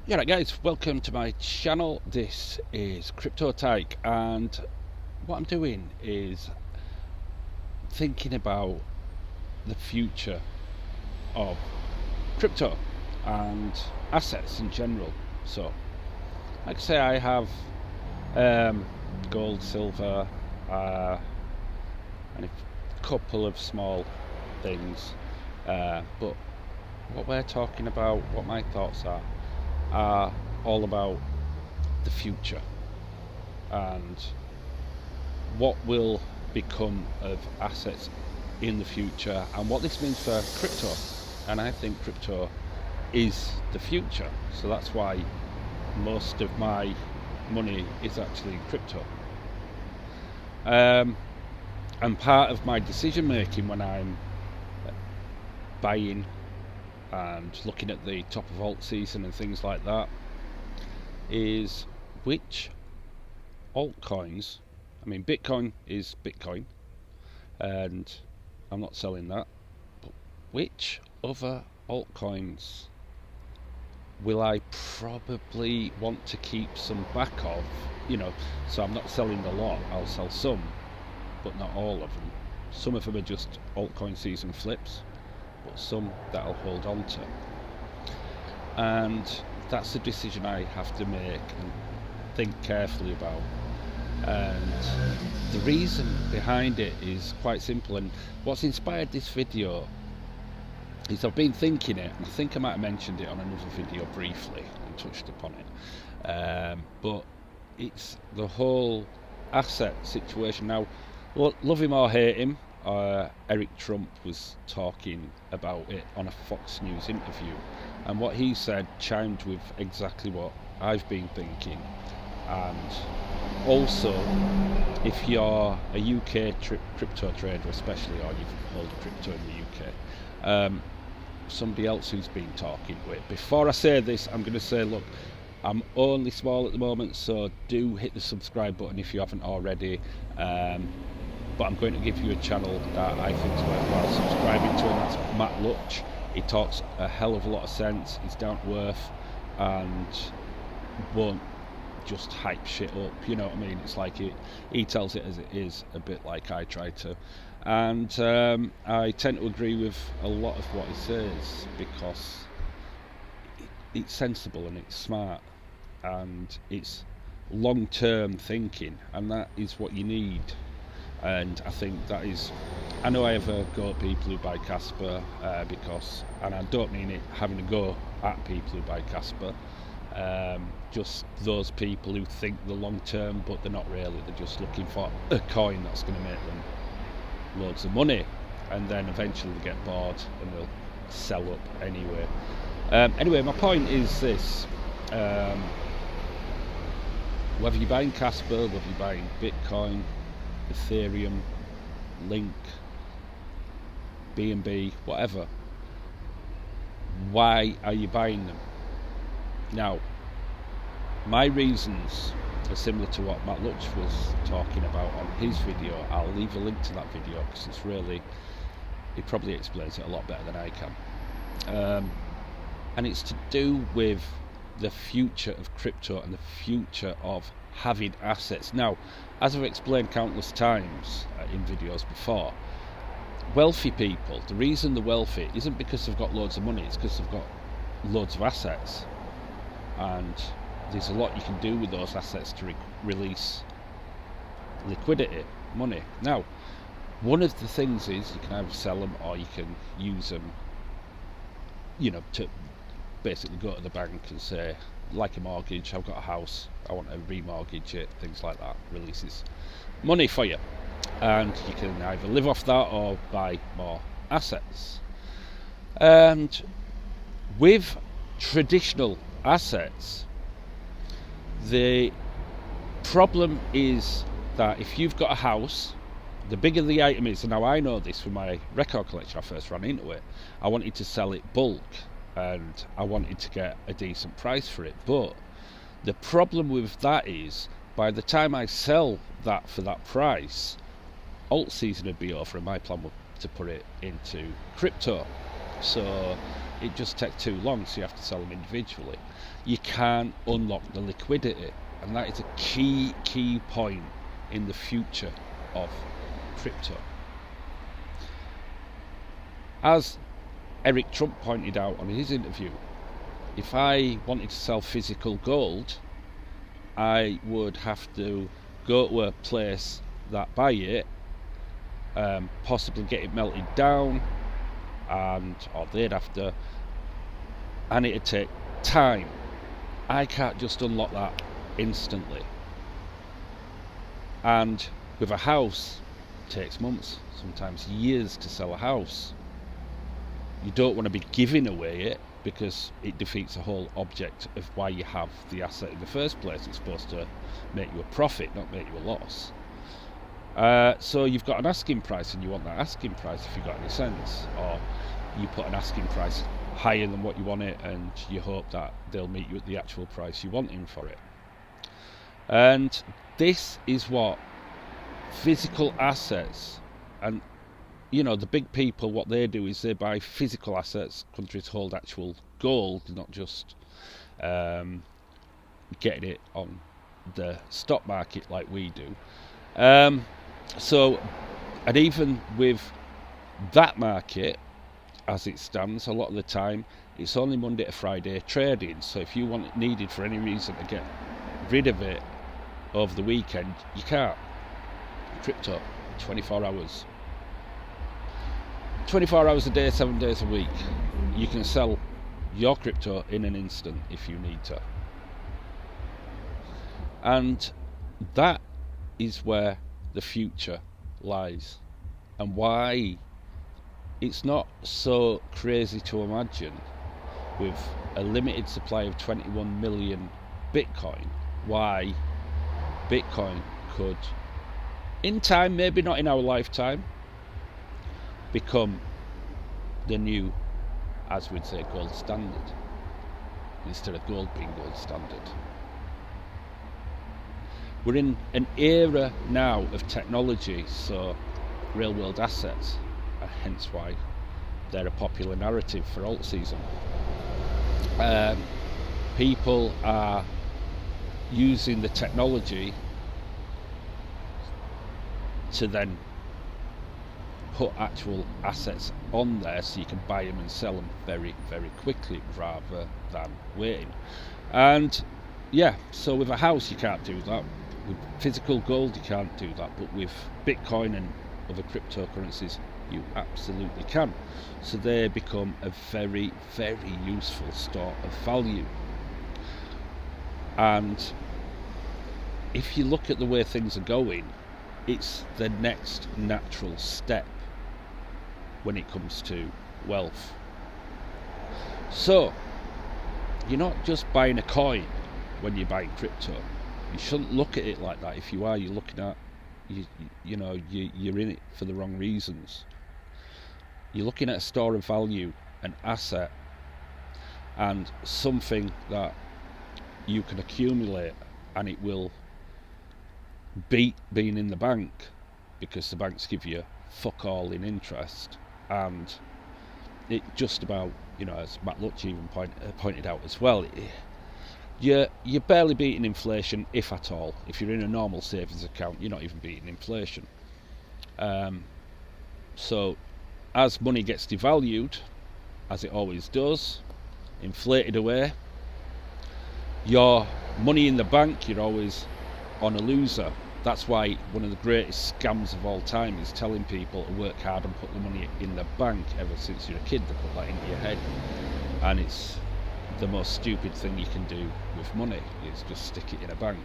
Yeah, right, guys, welcome to my channel. This is Crypto Tyke, and what I'm doing is thinking about the future of crypto and assets in general. So, like I say, I have gold, silver, and a couple of small things, but what we're talking about, what my thoughts are all about the future and what will become of assets in the future and what this means for crypto. And I think crypto is the future, so that's why most of my money is actually in crypto. And part of my decision making when I'm buying and looking at the top of alt season and things like that is which altcoins. I mean, Bitcoin is Bitcoin, and I'm not selling that. But which other altcoins will I probably want to keep some back of? So I'm not selling the lot. I'll sell some, but not all of them. Some of them are just altcoin season flips, but some that I'll hold on to. And that's a decision I have to make and think carefully about. And the reason behind it is quite simple, and what's inspired this video is I've been thinking it, and I think I might have mentioned it on another video briefly and touched upon it, but it's the whole asset situation. Now, love him or hate him, Eric Trump was talking about it on a Fox News interview, and what he said chimed with exactly what I've been thinking. And also, if you're a UK crypto trader especially, or you've held crypto in the UK, somebody else who's been talking with. Before I say this, I'm going to say, look, I'm only small at the moment, so do hit the subscribe button if you haven't already. But I'm going to give you a channel that I think is worthwhile subscribing to, and that's Matt Lutch. He talks a hell of a lot of sense, he's down to earth, and won't just hype shit up, you know what I mean? It's like he tells it as it is, a bit like I try to. And I tend to agree with a lot of what he says because it's sensible and it's smart and it's long-term thinking, and that is what you need. And I think that is, I know I ever go at people who buy Casper because, and I don't mean it having a go at people who buy Casper, just those people who think the long term, but they're not really. They're just looking for a coin that's going to make them loads of money, and then eventually they get bored and they'll sell up anyway. Anyway, my point is this: whether you're buying Casper, whether you're buying Bitcoin, Ethereum, Link, BNB, whatever, why are you buying them? Now, my reasons are similar to what Matt Lutch was talking about on his video. I'll leave a link to that video because it's really, he probably explains it a lot better than I can. And it's to do with the future of crypto and the future of having assets. Now, as I've explained countless times in videos before, wealthy people, the reason they're wealthy isn't because they've got loads of money, it's because they've got loads of assets. And there's a lot you can do with those assets to release liquidity, money. Now, one of the things is you can either sell them or you can use them, to basically go to the bank and say, like a mortgage, I've got a house, I want to remortgage it, things like that, releases money for you. And you can either live off that or buy more assets. And with traditional assets, the problem is that if you've got a house, the bigger the item is, and now I know this from my record collection, I first ran into it, I wanted to sell it bulk and I wanted to get a decent price for it, but the problem with that is by the time I sell that for that price, alt season would be over, and my plan was to put it into crypto. So it just takes too long, so you have to sell them individually. You can't unlock the liquidity, and that is a key point in the future of crypto. As Eric Trump pointed out on his interview, if I wanted to sell physical gold, I would have to go to a place that buy it, possibly get it melted down, or they'd have to, and it'd take time. I can't just unlock that instantly. And with a house, it takes months, sometimes years to sell a house. You don't want to be giving away it, because it defeats the whole object of why you have the asset in the first place. It's supposed to make you a profit, not make you a loss. So you've got an asking price, and you want that asking price if you've got any sense, or you put an asking price higher than what you want it, and you hope that they'll meet you at the actual price you want in for it. And this is what physical assets, and the big people, what they do is they buy physical assets. Countries hold actual gold, not just getting it on the stock market like we do. And even with that market, as it stands, a lot of the time, it's only Monday to Friday trading. So if you needed for any reason to get rid of it over the weekend, you can't. Crypto, 24 hours. 24 hours a day, 7 days a week. You can sell your crypto in an instant if you need to. And that is where the future lies, and why it's not so crazy to imagine, with a limited supply of 21 million Bitcoin, why Bitcoin could, in time, maybe not in our lifetime, become the new, as we'd say, gold standard, instead of gold being gold standard. We're in an era now of technology, so real world assets, hence why they're a popular narrative for alt season. People are using the technology to then put actual assets on there, so you can buy them and sell them very, very quickly rather than waiting. And so with a house you can't do that. With physical gold you can't do that, but with Bitcoin and other cryptocurrencies you absolutely can. So they become a very, very useful store of value. And if you look at the way things are going, it's the next natural step when it comes to wealth. So you're not just buying a coin when you're buying crypto. You shouldn't look at it like that. If you are, you're looking at, you're in it for the wrong reasons. You're looking at a store of value, an asset, and something that you can accumulate, and it will beat being in the bank, because the banks give you fuck all in interest, and it just about, as Matt Lutch even pointed out as well, you're barely beating inflation, if at all. If you're in a normal savings account, you're not even beating inflation. So as money gets devalued, as it always does, inflated away, your money in the bank, you're always on a loser. That's why one of the greatest scams of all time is telling people to work hard and put the money in the bank. Ever since you're a kid, they put that into your head, and it's the most stupid thing you can do with money, is just stick it in a bank,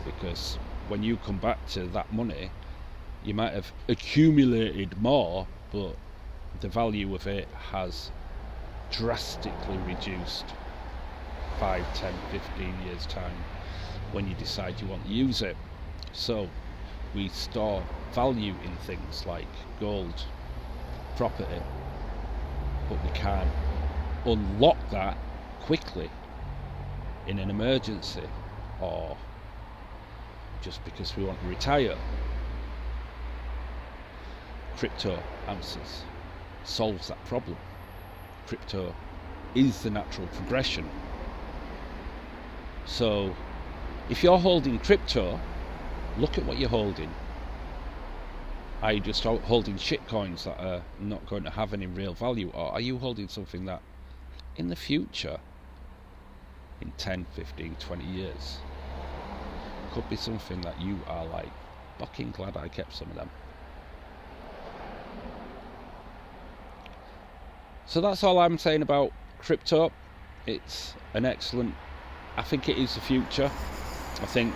because when you come back to that money, you might have accumulated more, but the value of it has drastically reduced 5, 10, 15 years time when you decide you want to use it. So we store value in things like gold, property, but we can't unlock that quickly in an emergency, or just because we want to retire. Crypto solves that problem. Crypto is the natural progression. So if you're holding crypto, look at what you're holding. Are you just holding shit coins that are not going to have any real value, or are you holding something that in the future, in 10, 15, 20 years, could be something that you are like, fucking glad I kept some of them. So that's all I'm saying about crypto. It's an excellent, I think it is the future. I think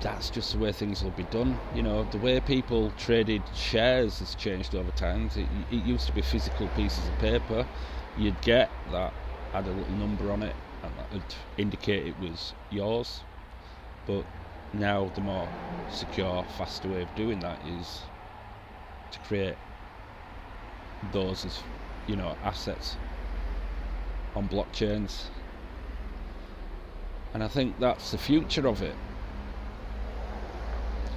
that's just the way things will be done. You know, the way people traded shares has changed over time. It used to be physical pieces of paper you'd get that had a little number on it and that would indicate it was yours. But now the more secure, faster way of doing that is to create those as, you know, assets on blockchains. And I think that's the future of it.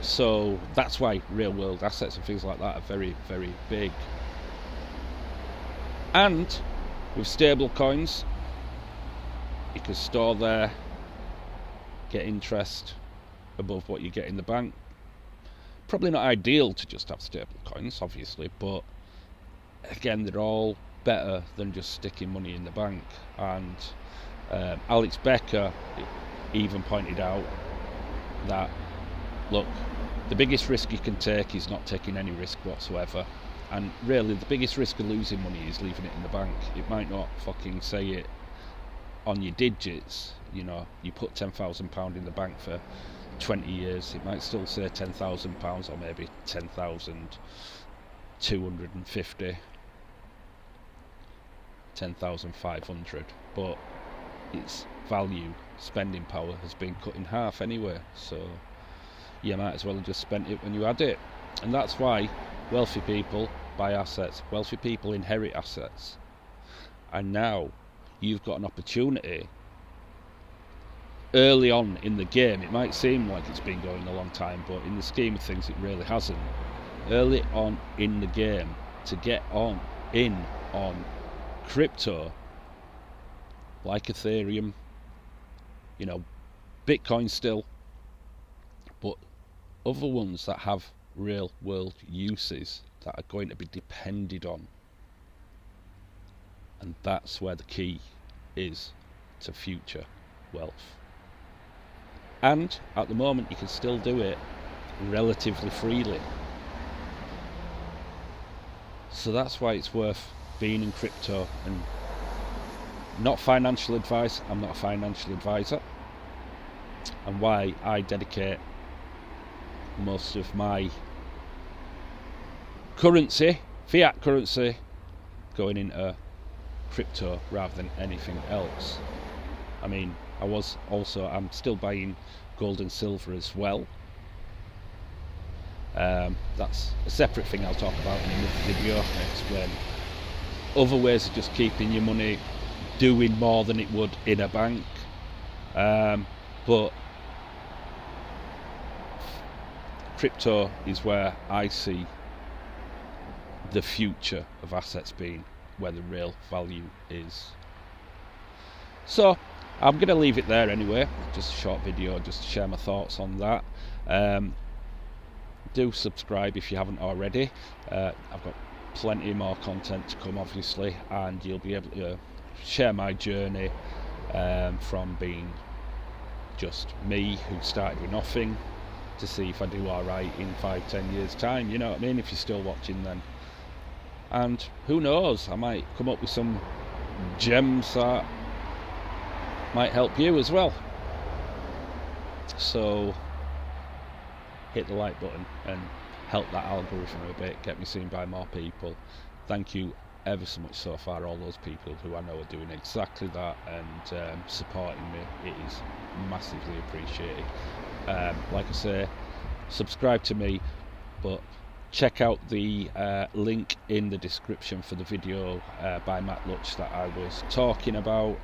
So that's why real world assets and things like that are very, very big. And with stable coins, you can store there, get interest above what you get in the bank. Probably not ideal to just have stable coins, obviously, but again, they're all better than just sticking money in the bank. And Alex Becker even pointed out that, look, the biggest risk you can take is not taking any risk whatsoever. And really, the biggest risk of losing money is leaving it in the bank. It might not fucking say it on your digits. You know, you put £10,000 in the bank for 20 years, it might still say £10,000 or maybe 10,250, 10,500, but its value, spending power has been cut in half anyway, so you might as well have just spent it when you had it. And that's why wealthy people buy assets, wealthy people inherit assets, and now you've got an opportunity early on in the game. It might seem like it's been going a long time, but in the scheme of things it really hasn't. Early on in the game to get on crypto like Ethereum, you know, Bitcoin still, but other ones that have real world uses that are going to be depended on. And that's where the key is to future wealth. And at the moment you can still do it relatively freely. So that's why it's worth being in crypto. And not financial advice, I'm not a financial advisor, and why I dedicate most of my currency, fiat currency, going into crypto rather than anything else. I mean, I'm still buying gold and silver as well. That's a separate thing I'll talk about in another video and explain other ways of just keeping your money doing more than it would in a bank. But crypto is where I see the future of assets being, where the real value is. So I'm going to leave it there anyway, just a short video just to share my thoughts on that. Do subscribe if you haven't already. I've got plenty more content to come obviously, and you'll be able to share my journey from being just me who started with nothing to see if I do alright in 5-10 years time, you know what I mean, if you're still watching then. And who knows, I might come up with some gems that might help you as well. So hit the like button and help that algorithm a bit, get me seen by more people. Thank you ever so much so far, all those people who I know are doing exactly that and supporting me. It is massively appreciated. Like I say, subscribe to me, but check out the link in the description for the video by Matt Lutch that I was talking about,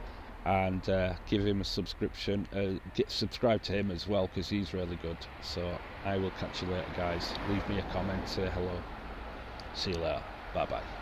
and give him a subscription, subscribe to him as well, because he's really good. So I will catch you later guys. Leave me a comment, say hello. See you later. Bye bye.